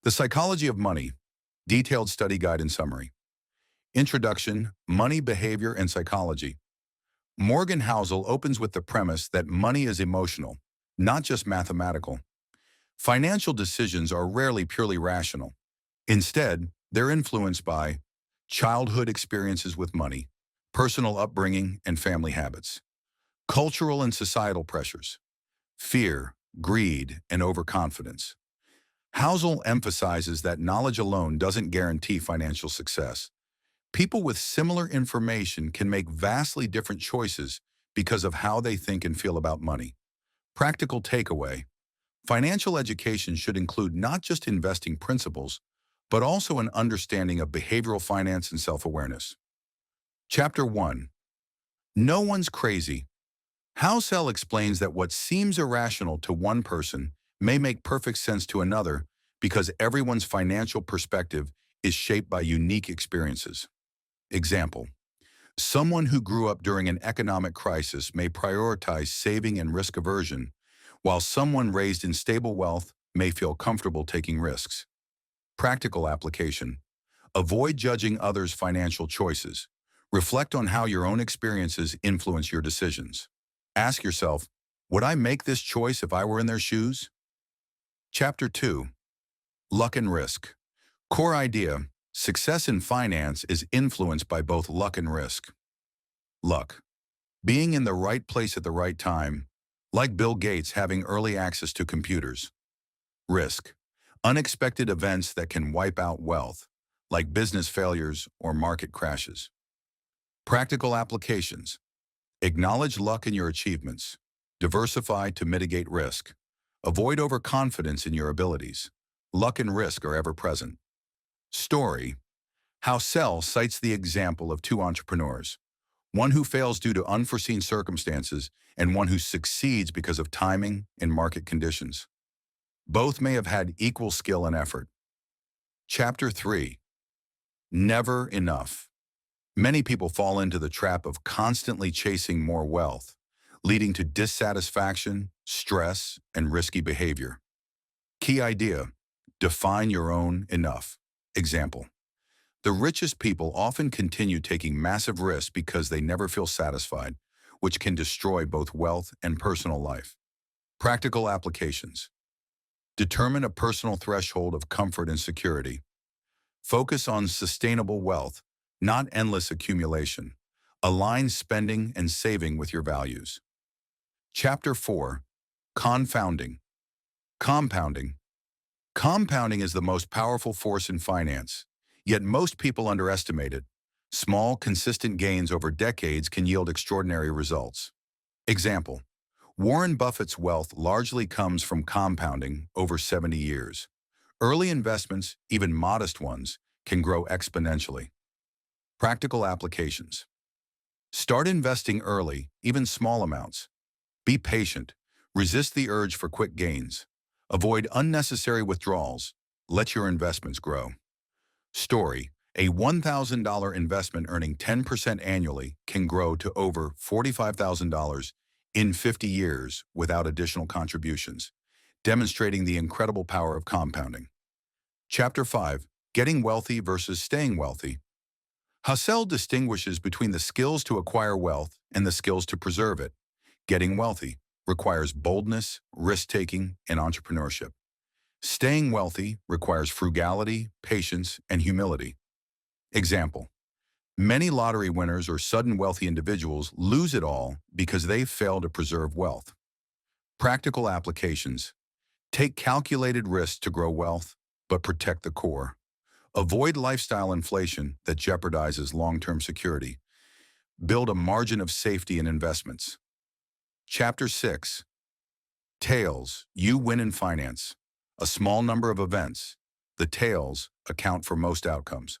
The Psychology of Money, Detailed Study Guide and Summary. Introduction, Money, Behavior, and Psychology. Morgan Housel opens with the premise that money is emotional, not just mathematical. Financial decisions are rarely purely rational. Instead, they're influenced by childhood experiences with money, personal upbringing and family habits, cultural and societal pressures, fear, greed, and overconfidence. Housel emphasizes that knowledge alone doesn't guarantee financial success. People with similar information can make vastly different choices because of how they think and feel about money. Practical takeaway: financial education should include not just investing principles, but also an understanding of behavioral finance and self-awareness. Chapter 1. No one's crazy. Housel explains that what seems irrational to one person may make perfect sense to another because everyone's financial perspective is shaped by unique experiences. Example: someone who grew up during an economic crisis may prioritize saving and risk aversion, while someone raised in stable wealth may feel comfortable taking risks. Practical application: avoid judging others' financial choices. Reflect on how your own experiences influence your decisions. Ask yourself, would I make this choice if I were in their shoes? Chapter 2. Luck and Risk. Core idea: success in finance is influenced by both luck and risk. Luck: being in the right place at the right time, like Bill Gates having early access to computers. Risk: unexpected events that can wipe out wealth, like business failures or market crashes. Practical applications: acknowledge luck in your achievements. Diversify to mitigate risk. Avoid overconfidence in your abilities. Luck and risk are ever present. Story: Housel cites the example of two entrepreneurs, one who fails due to unforeseen circumstances and one who succeeds because of timing and market conditions. Both may have had equal skill and effort. Chapter 3. Never enough. Many people fall into the trap of constantly chasing more wealth, leading to dissatisfaction, stress, and risky behavior. Key idea: define your own enough. Example: the richest people often continue taking massive risks because they never feel satisfied, which can destroy both wealth and personal life. Practical applications: determine a personal threshold of comfort and security. Focus on sustainable wealth, not endless accumulation. Align spending and saving with your values. Chapter 4. Confounding. Compounding. Compounding is the most powerful force in finance, yet most people underestimate it. Small, consistent gains over decades can yield extraordinary results. Example: Warren Buffett's wealth largely comes from compounding over 70 years. Early investments, even modest ones, can grow exponentially. Practical applications: start investing early, even small amounts. Be patient. Resist the urge for quick gains. Avoid unnecessary withdrawals. Let your investments grow. Story: a $1,000 investment earning 10% annually can grow to over $45,000 in 50 years without additional contributions, demonstrating the incredible power of compounding. Chapter 5. Getting Wealthy versus Staying Wealthy. Housel distinguishes between the skills to acquire wealth and the skills to preserve it. Getting wealthy requires boldness, risk-taking, and entrepreneurship. Staying wealthy requires frugality, patience, and humility. Example: many lottery winners or sudden wealthy individuals lose it all because they fail to preserve wealth. Practical applications: take calculated risks to grow wealth, but protect the core. Avoid lifestyle inflation that jeopardizes long-term security. Build a margin of safety in investments. Chapter 6. Tails: you win in finance. A small number of events. The tails account for most outcomes.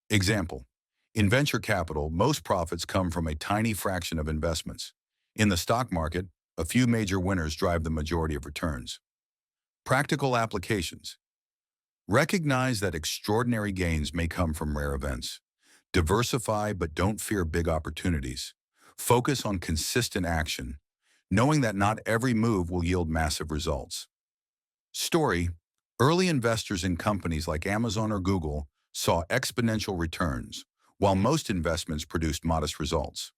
Example: in venture capital, most profits come from a tiny fraction of investments. In the stock market, a few major winners drive the majority of returns. Practical applications: recognize that extraordinary gains may come from rare events. Diversify but don't fear big opportunities. Focus on consistent action, knowing that not every move will yield massive results. Story: Early investors in companies like Amazon or Google saw exponential returns, while most investments produced modest results.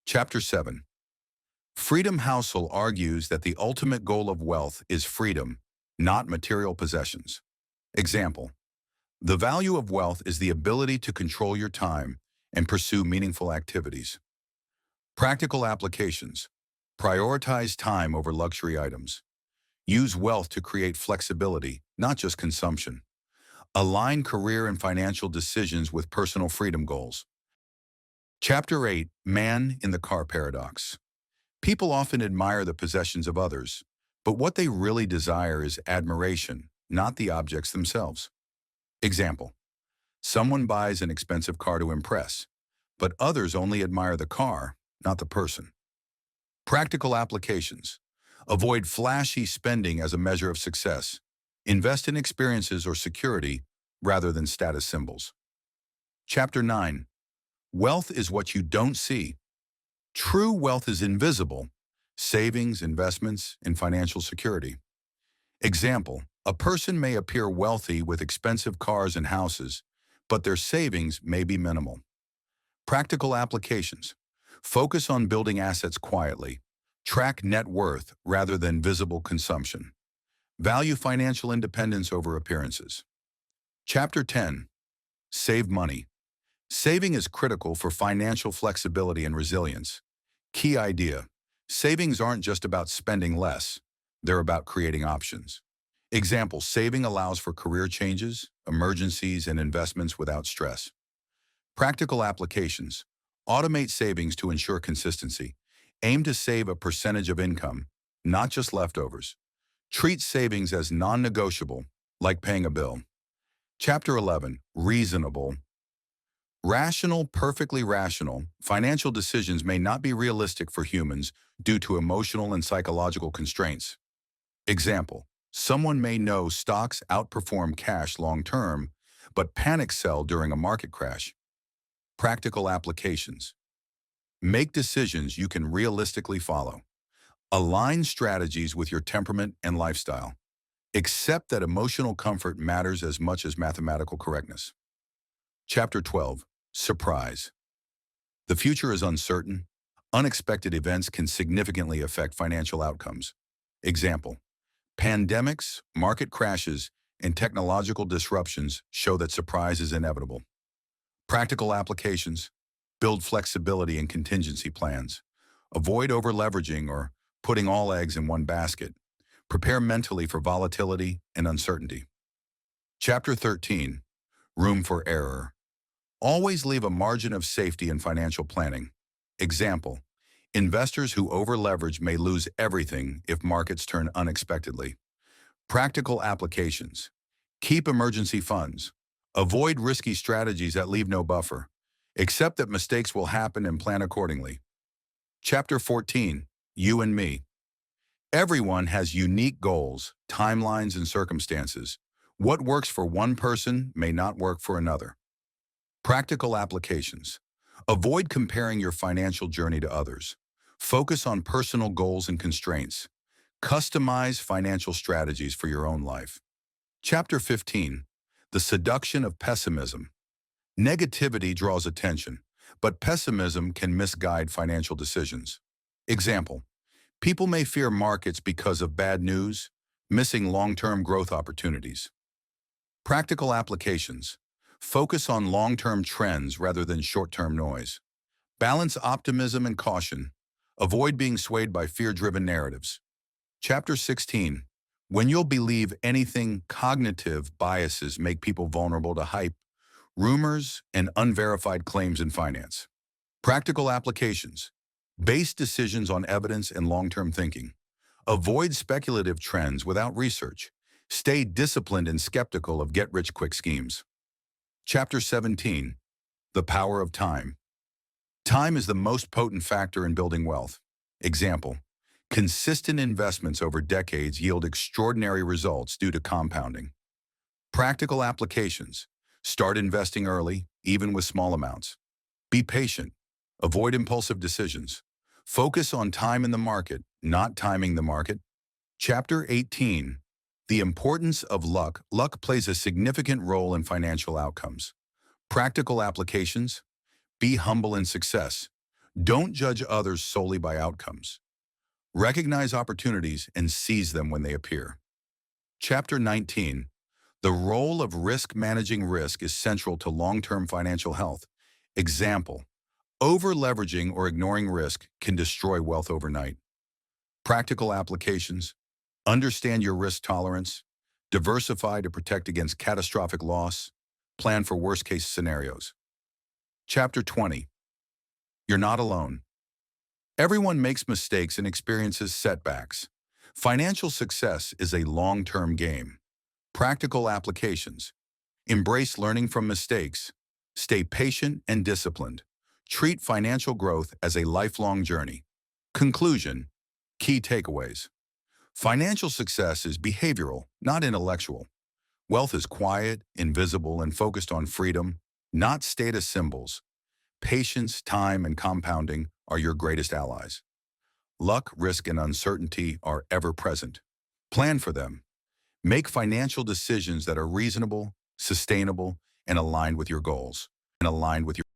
Chapter 7. Freedom Housel argues that the ultimate goal of wealth is freedom, not material possessions. Example: the value of wealth is the ability to control your time and pursue meaningful activities. Practical applications: prioritize time over luxury items. Use wealth to create flexibility, not just consumption. Align career and financial decisions with personal freedom goals. Chapter 8. Man in the Car Paradox. People often admire the possessions of others, but what they really desire is admiration, not the objects themselves. Example: someone buys an expensive car to impress, but others only admire the car, not the person. Practical applications: avoid flashy spending as a measure of success. Invest in experiences or security rather than status symbols. Chapter 9. Wealth is what you don't see. True wealth is invisible: savings, investments, and financial security. Example: a person may appear wealthy with expensive cars and houses, but their savings may be minimal. Practical applications: focus on building assets quietly. Track net worth rather than visible consumption. Value financial independence over appearances. Chapter 10. Save money. Saving is critical for financial flexibility and resilience. Key idea: savings aren't just about spending less, they're about creating options. Example: saving allows for career changes, emergencies, and investments without stress. Practical applications: automate savings to ensure consistency. Aim to save a percentage of income, not just leftovers. Treat savings as non-negotiable, like paying a bill. Chapter 11. Reasonable. Rational, perfectly rational, financial decisions may not be realistic for humans due to emotional and psychological constraints. Example: someone may know stocks outperform cash long-term, but panic sell during a market crash. Practical applications: make decisions you can realistically follow. Align strategies with your temperament and lifestyle. Accept that emotional comfort matters as much as mathematical correctness. Chapter 12. Surprise. The future is uncertain. Unexpected events can significantly affect financial outcomes. Example: pandemics, market crashes, and technological disruptions show that surprise is inevitable. Practical applications: build flexibility and contingency plans. Avoid over-leveraging or putting all eggs in one basket. Prepare mentally for volatility and uncertainty. Chapter 13. Room for error. Always leave a margin of safety in financial planning. Example: investors who over-leverage may lose everything if markets turn unexpectedly. Practical applications: keep emergency funds. Avoid risky strategies that leave no buffer. Accept that mistakes will happen and plan accordingly. Chapter 14. You and me. Everyone has unique goals, timelines, and circumstances. What works for one person may not work for another. Practical applications: avoid comparing your financial journey to others. Focus on personal goals and constraints. Customize financial strategies for your own life. Chapter 15. The seduction of pessimism. Negativity draws attention, but pessimism can misguide financial decisions. Example: people may fear markets because of bad news, missing long-term growth opportunities. Practical applications: focus on long-term trends rather than short-term noise. Balance optimism and caution. Avoid being swayed by fear-driven narratives. Chapter 16. When you'll believe anything, cognitive biases make people vulnerable to hype, rumors, and unverified claims in finance. Practical applications: base decisions on evidence and long-term thinking. Avoid speculative trends without research. Stay disciplined and skeptical of get-rich-quick schemes. Chapter 17. The power of time. Time is the most potent factor in building wealth. Example: consistent investments over decades yield extraordinary results due to compounding. Practical applications: start investing early, even with small amounts. Be patient. Avoid impulsive decisions. Focus on time in the market, not timing the market. Chapter 18. The importance of luck. Luck plays a significant role in financial outcomes. Practical applications. Be humble in success. Don't judge others solely by outcomes. Recognize opportunities and seize them when they appear. Chapter 19. The role of risk. Managing risk is central to long-term financial health. Example: over-leveraging or ignoring risk can destroy wealth overnight. Practical applications. Understand your risk tolerance. Diversify to protect against catastrophic loss. Plan for worst-case scenarios. Chapter 20. You're not alone. Everyone makes mistakes and experiences setbacks. Financial success is a long-term game. Practical applications. Embrace learning from mistakes. Stay patient and disciplined. Treat financial growth as a lifelong journey. Conclusion. Key takeaways. Financial success is behavioral, not intellectual. Wealth is quiet, invisible, and focused on freedom, not status symbols. Patience, time, and compounding are your greatest allies. Luck, risk, and uncertainty are ever present. Plan for them. Make financial decisions that are reasonable, sustainable, and aligned with your goals.